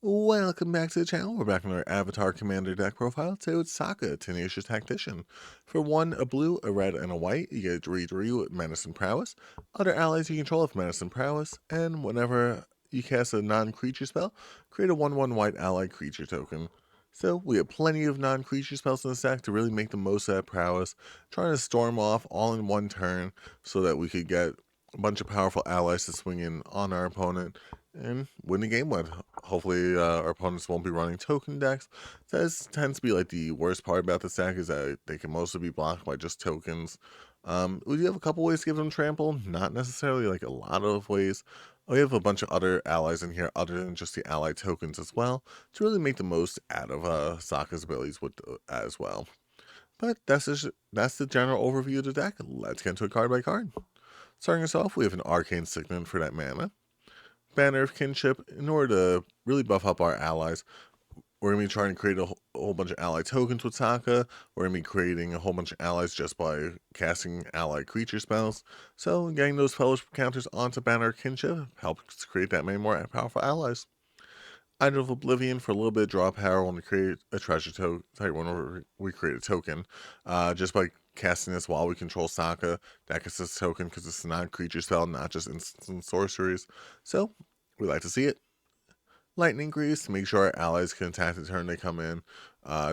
Welcome back to the channel. We're back on our Avatar Commander deck profile. Today with Sokka, Tenacious Tactician. For one, a blue, a red, and a white, you get 3/3 with Menace and Prowess. Other allies you control have Menace and Prowess, and whenever you cast a non-creature spell, create a 1/1 white ally creature token. So we have plenty of non-creature spells in this deck to really make the most of that prowess, trying to storm off all in one turn so that we could get a bunch of powerful allies to swing in on our opponent and win the game with. Hopefully, our opponents won't be running token decks. That tends to be like the worst part about this deck is that they can mostly be blocked by just tokens. We do have a couple ways to give them trample, not necessarily like a lot of ways. We have a bunch of other allies in here other than just the ally tokens as well to really make the most out of Sokka's abilities with as well. But that's the general overview of the deck. Let's get into it card by card. Starting us off, we have an Arcane Signet for that mana. Banner of Kinship. In order to really buff up our allies, we're going to be trying to create a whole bunch of ally tokens with Sokka. We're going to be creating a whole bunch of allies just by casting ally creature spells. So getting those fellowship counters onto Banner of Kinship helps create that many more powerful allies. Idol of Oblivion for a little bit of draw power when we create a treasure token, whenever we create a token. Just by casting this while we control Sokka, that gets this token because it's a non-creature spell, not just instant sorceries. So, we like to see it. Lightning Grease to make sure our allies can attack the turn they come in.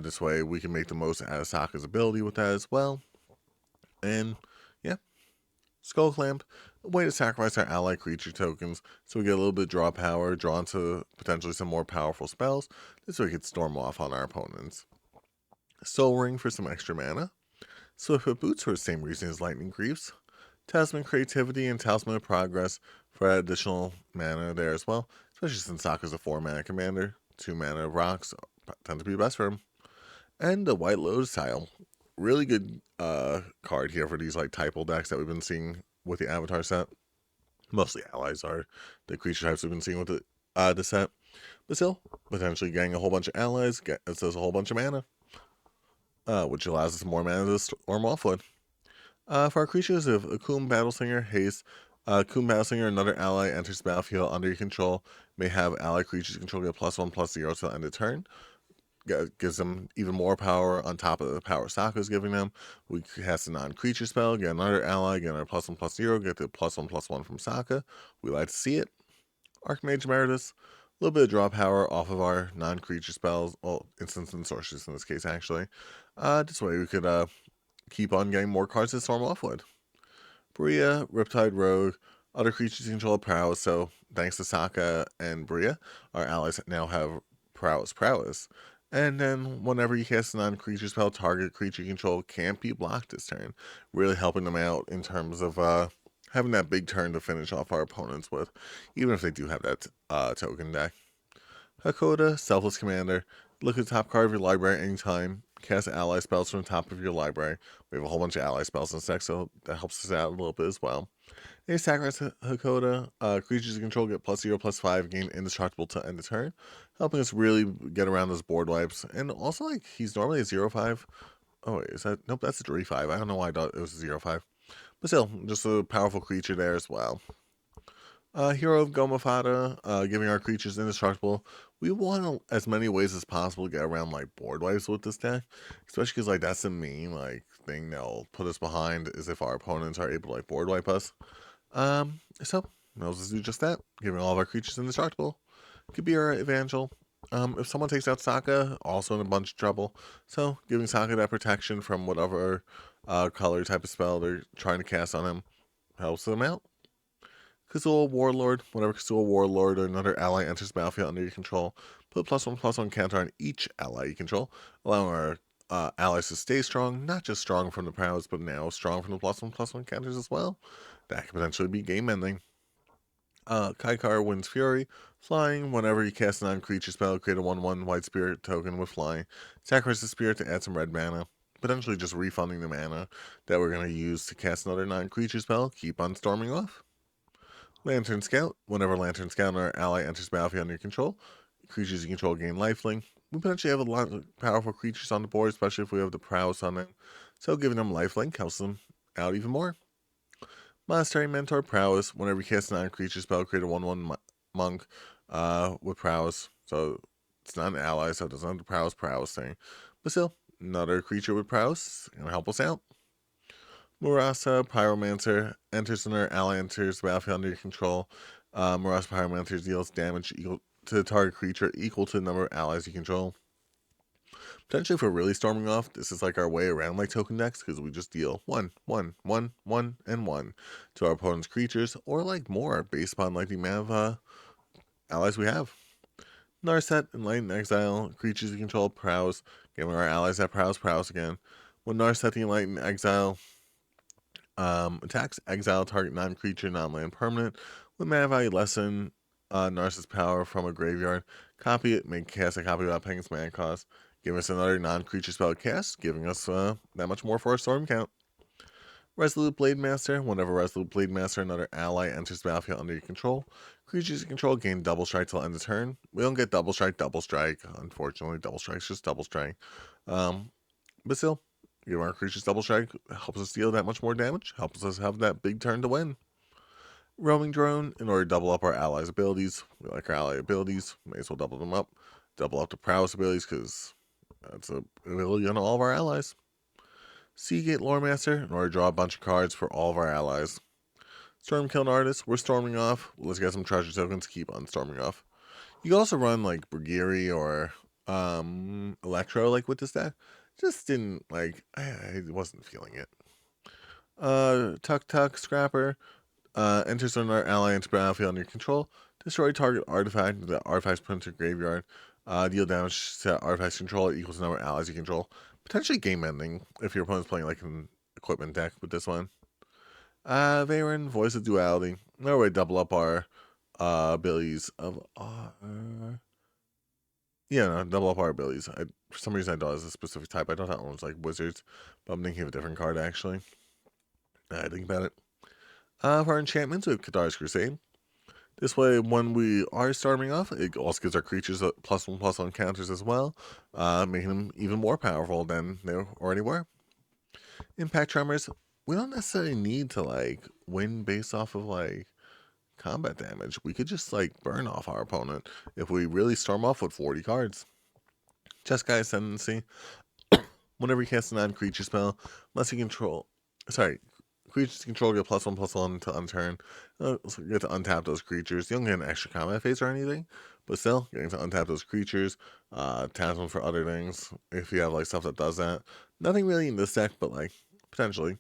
This way we can make the most out of Sokka's ability with that as well. And, yeah. Skull Clamp, a way to sacrifice our ally creature tokens so we get a little bit of draw power, drawn to potentially some more powerful spells. This way we can storm off on our opponents. Soul Ring for some extra mana. Swiftfoot Boots for the same reason as Lightning Greaves. Talisman Creativity and Talisman of Progress for additional mana there as well, especially since Sokka's a 4-mana commander. 2 mana rocks tend to be best for him. And the White Lotus Tile. Really good card here for these like typo decks that we've been seeing with the Avatar set. Mostly allies are the creature types we've been seeing with the set. But still, potentially getting a whole bunch of allies gets us a whole bunch of mana, which allows us more mana to storm off with. For our creatures, if Akum Battlesinger, Haste, Akum Battlesinger, another ally enters the battlefield under your control, may have ally creatures control get +1/+0 till end of turn. Gives them even more power on top of the power Sokka's giving them. We cast a non-creature spell, get another ally, get another +1/+0, get the +1/+1 from Sokka. We like to see it. Archmage Emeritus, a little bit of draw power off of our non-creature spells, well, instants and sorceries in this case actually. This way we could keep on getting more cards to storm off with. Bria, Riptide Rogue, other creatures control prowess, so thanks to Sokka and Bria, our allies now have prowess. And then whenever you cast a non-creature spell, target creature control can't be blocked this turn, really helping them out in terms of having that big turn to finish off our opponents with, even if they do have that token deck. Hakoda, Selfless Commander. Look at the top card of your library anytime. Cast ally spells from the top of your library. We have a whole bunch of ally spells in this deck, so that helps us out a little bit as well. And you sacrifice Hakoda. Creatures you control get +0/+5, gain indestructible to end the turn, helping us really get around those board wipes. And also, like, he's normally a 0/5. Oh, wait, is that? Nope, that's a 3/5. I don't know why I thought it was a 0/5. But still, just a powerful creature there as well. Hero of Gomafada, giving our creatures indestructible. We want as many ways as possible to get around like board wipes with this deck, especially because like that's the main like thing that'll put us behind is if our opponents are able to like board wipe us. So we'll just do just that, giving all of our creatures indestructible. Could be our Evangel. If someone takes out Sokka, also in a bunch of trouble. So giving Sokka that protection from whatever color type of spell they're trying to cast on him helps them out. Kazula Warlord. Whenever Kazula Warlord or another ally enters the battlefield under your control, put +1/+1 counter on each ally you control, allowing our allies to stay strong, not just strong from the prowess, but now strong from the +1/+1 counters as well. That could potentially be game ending. Kaikar Wind's Fury. Flying. Whenever you cast a non-creature spell, create a 1/1 white spirit token with flying. Sacrifice the spirit to add some red mana. Potentially just refunding the mana that we're going to use to cast another non-creature spell. Keep on storming off. Lantern Scout. Whenever Lantern Scout or ally enters battlefield under your control, creatures you control gain lifelink. We potentially have a lot of powerful creatures on the board, especially if we have the prowess on them. So giving them lifelink helps them out even more. Monastery Mentor Prowess. Whenever you cast a non-creature spell, create a 1/1 monk with prowess. So it's not an ally, so it doesn't have the prowess thing. But still, another creature with prowess gonna help us out. Murasa Pyromancer enters when our ally enters the battlefield under your control. Murasa Pyromancer deals damage equal to the target creature equal to the number of allies you control. Potentially, if we're really storming off, this is like our way around like token decks because we just deal 1, 1, 1, 1, and 1 to our opponent's creatures, or like more based upon like the amount of allies we have. Narset, Enlightened Exile, creatures you control, prowess, giving our allies that prowess again. When Narset the Enlightened Exile attacks, exile target non-creature, non-land permanent with mana value less than Narset's power from a graveyard. Copy it, make cast a copy without paying its mana cost. Give us another non-creature spell cast, giving us that much more for our storm count. Resolute Blade Master. Whenever Resolute Blade Master, another ally enters the battlefield under your control, creatures you control gain double strike till end of turn. We don't get double strike. Unfortunately, double strike's just double strike. But still, give our creatures double strike, helps us deal that much more damage, helps us have that big turn to win. Roaming Drone, in order to double up our allies' abilities. We like our ally abilities, may as well double them up. Double up the prowess abilities, because that's a ability on all of our allies. Seagate Lore Master, in order to draw a bunch of cards for all of our allies. Stormkiln Artist, we're storming off. Let's get some treasure tokens, keep on storming off. You can also run like Brigiri or Electro like with this deck. Just didn't like, I wasn't feeling it. Tuk Scrapper, enters on our ally into battlefield under your control. Destroy target artifact. The artifact's put into graveyard. Deal damage to artifact's control equals the number of allies you control. Potentially game ending if your opponent's playing like an equipment deck with this one. Veyron, Voice of Duality. No way, double up our abilities of double up our abilities. For some reason I thought it was a specific type. I thought that one was like wizards, but I'm thinking of a different card actually. I think about it. For our enchantments, we have Katar's Crusade. This way, when we are starting off, it also gives our creatures a +1/+1 counters as well, making them even more powerful than they already were. Impact Tremors, we don't necessarily need to like win based off of like combat damage. We could just like burn off our opponent if we really storm off with 40 cards. Jeskai Ascendancy, whenever you cast a non-creature spell, unless you control, creatures control get +1/+1 until end turn. So you get to untap those creatures. You don't get an extra combat phase or anything, but still, getting to untap those creatures, tap them for other things if you have like stuff that does that. Nothing really in this deck, but like potentially.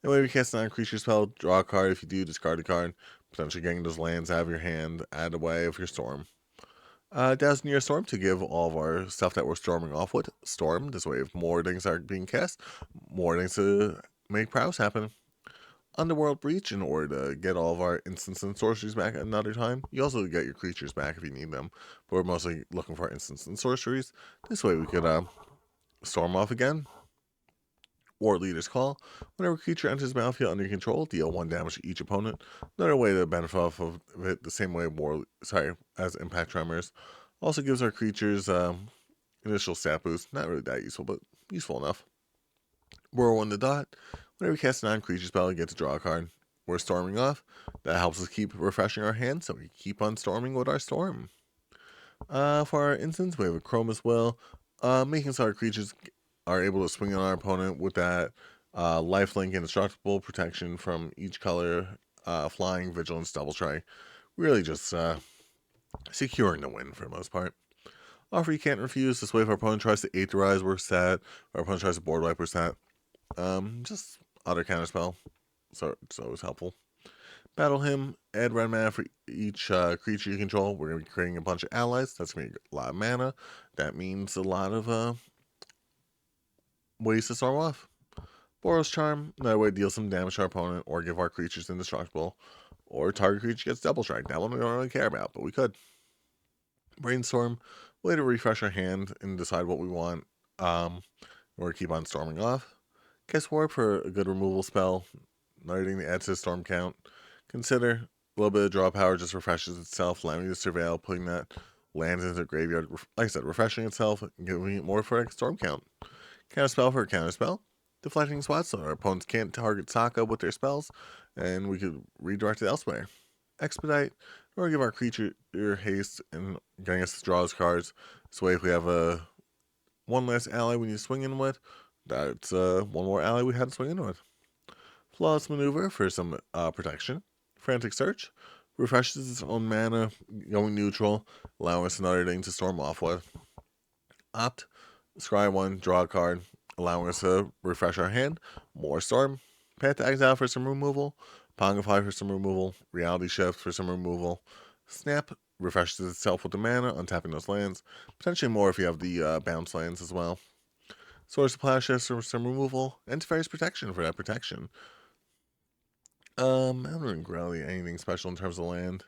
Anyway, if you cast a non-creature spell, draw a card. If you do, discard a card. Potentially getting those lands out of your hand, add away of your storm. Dazzle Near Storm to give all of our stuff that we're storming off with storm. This way, if more things are being cast, more things to make prowess happen. Underworld Breach, in order to get all of our instants and sorceries back at another time. You also get your creatures back if you need them, but we're mostly looking for instants and sorceries. This way we could storm off again. War Leader's Call. Whenever a creature enters the battlefield under your control, deal 1 damage to each opponent. Another way to benefit off of it the same way as Impact Tremors. Also gives our creatures initial stat boost. Not really that useful, but useful enough. Whirlwind the Dot. Whenever we cast a non-creature spell, we get to draw a card. We're storming off. That helps us keep refreshing our hand, so we keep on storming with our storm. For our instance, we have a Chroma's Will, making so our creatures are able to swing on our opponent with that lifelink indestructible protection from each color, flying, vigilance, double strike. Really just securing the win for the most part. Offer you can't refuse. This way, if our opponent tries to Aetherize, we're set. If our opponent tries to board wipe, we're set. Just other counterspell, so it's always helpful. Battle Hymn, add red mana for each creature you control. We're going to be creating a bunch of allies. That's going to be a lot of mana. That means a lot of ways to storm off. Boros Charm, another way to deal some damage to our opponent or give our creatures indestructible. Or target creature gets double strike. That one we don't really care about, but we could. Brainstorm, way to refresh our hand and decide what we want. Or keep on storming off. Guess Warp for a good removal spell. Another thing to add to the storm count. Consider a little bit of draw power just refreshes itself, allowing you to surveil, putting that land into the graveyard. Like I said, refreshing itself, giving it more for a storm count. Counterspell for a counterspell. Deflecting spots so our opponents can't target Sokka with their spells, and we could redirect it elsewhere. Expedite, Or give our creature haste and getting us to draw his cards. This way, if we have one last ally we need to swing in with, that's one more ally we had to swing in with. Flawless Maneuver for some protection. Frantic Search refreshes its own mana, going neutral, allowing us another thing to storm off with. Opt, scry 1, draw a card, allowing us to refresh our hand, more storm. Path to Exile for some removal. Pongify for some removal. Reality Shift for some removal. Snap refreshes itself with the mana, untapping those lands. Potentially more if you have the bounce lands as well. Source of Plashes for some removal. And Teferi's Protection for that protection. I don't think really anything special in terms of land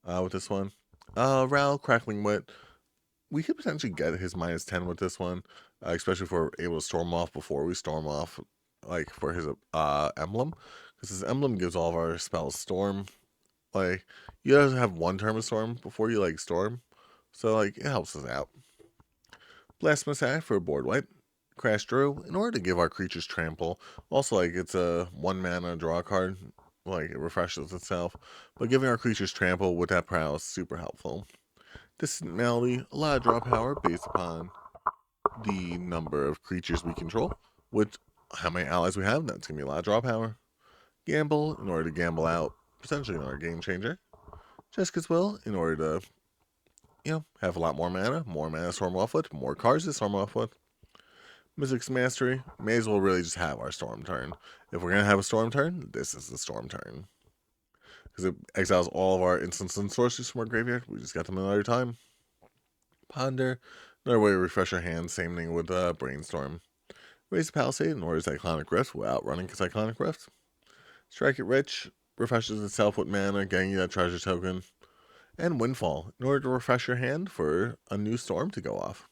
with this one. Ral, Crackling Wit. We could potentially get his -10 with this one, especially if we're able to storm off before we storm off, like for his emblem. Because his emblem gives all of our spells storm. Like, you guys have one term of storm before you, like, storm. So, like, it helps us out. Blasphemous Act for a board wipe. Crash Drew, in order to give our creatures trample. Also, like, it's a 1 mana draw card. Like, it refreshes itself. But giving our creatures trample with that prowess is super helpful. Distant Melody, a lot of draw power based upon the number of creatures we control. With how many allies we have, that's going to be a lot of draw power. Gamble, in order to gamble out potentially another game changer. Jessica's Will, in order to, have a lot more mana to storm off with, more cards to storm off with. Mystic's Mastery, may as well really just have our storm turn. If we're going to have a storm turn, this is the storm turn. Because it exiles all of our instants and sorceries from our graveyard. We just got them another time. Ponder, another way to refresh our hands, same thing with Brainstorm. Raise the Palisade in order to Cyclonic Rift without running Cyclonic Rift. Strike it Rich, refreshes itself with mana, getting you that treasure token. And Windfall, in order to refresh your hand for a new storm to go off.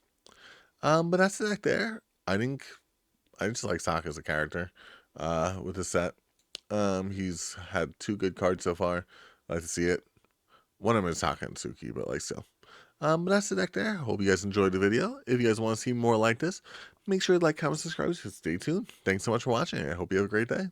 But that's the deck there. I just like Sokka as a character with this set. He's had 2 good cards so far. I like to see it. One of them is Sokka and Suki, but like still. But that's the deck there. Hope you guys enjoyed the video. If you guys want to see more like this, make sure to like, comment, subscribe, stay tuned. Thanks so much for watching. I hope you have a great day.